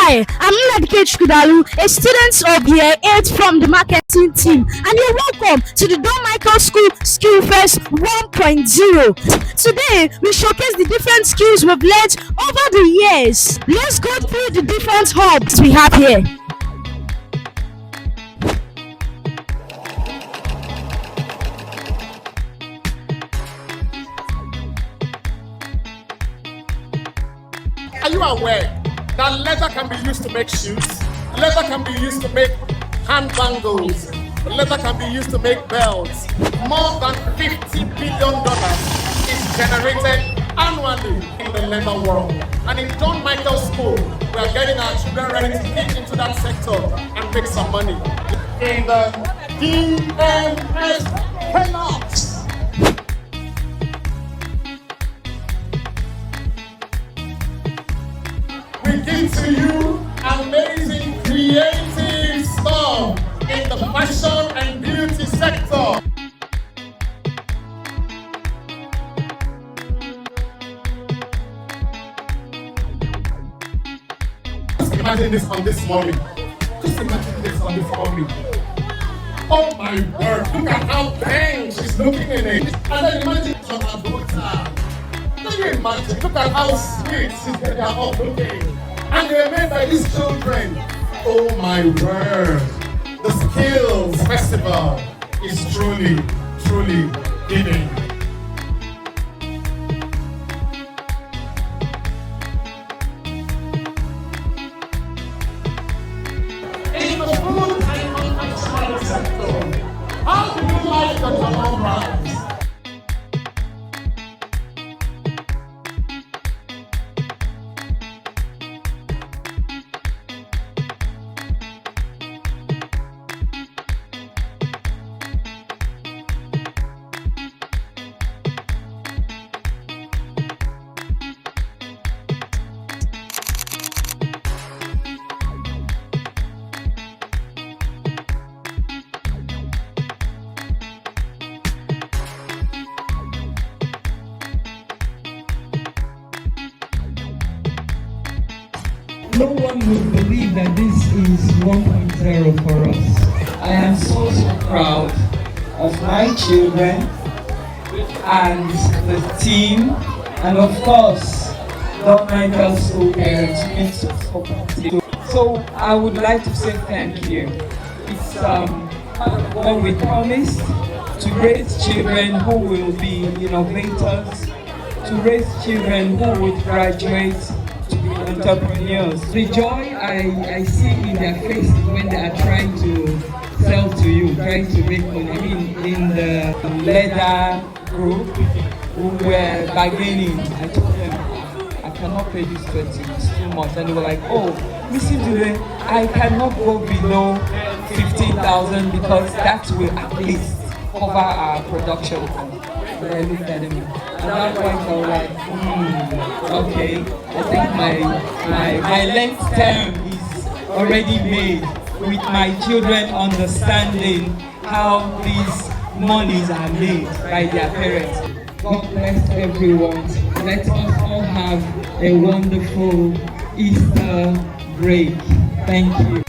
Hi, I'm Nnadike Chukwudalu, a student of year 8 from the marketing team, and you're welcome to the Don Michael School Skill Fest 1.0. Today, we showcase the different skills we've learned over the years. Let's go through the different hubs we have here. Are you aware that leather can be used to make shoes? Leather can be used to make hand bangles. Leather can be used to make belts. More than $50 billion is generated annually in the leather world. And in Don Michael School, we are getting our children ready to get into that sector and make some money. In the DMS Penalty. We give to you amazing creative stuff in the fashion and beauty sector. Just imagine this on this morning. Just imagine this on this morning. Oh my word, look at how bang she's looking in it. And then imagine on her daughter. Can you imagine? Look at how sweet they are all looking. And they're made by these children. Oh my word. The Skills Festival is truly, truly giving. In the food and confectionery sector, how do you like the jollof rice? No one would believe that this is 1.0 for us. I am so proud of my children and the team, and of course, Don Michael School parents. So I would like to say thank you. It's what we promised, to raise children who will be innovators, to raise children who would graduate to be entrepreneurs. The joy I see in their faces when they are trying to sell to you, trying to make money. I mean, in the leather group, who were bargaining, I told them, I cannot pay this 20, it's too much. And they were like, oh, Missy Dure, I cannot go below 15,000 because that will at least cover our production. But I looked at them, and that point I was like, okay, I think my Lent term is already made with my children understanding how these monies are made by their parents. God bless everyone. Let us all have a wonderful Easter break. Thank you.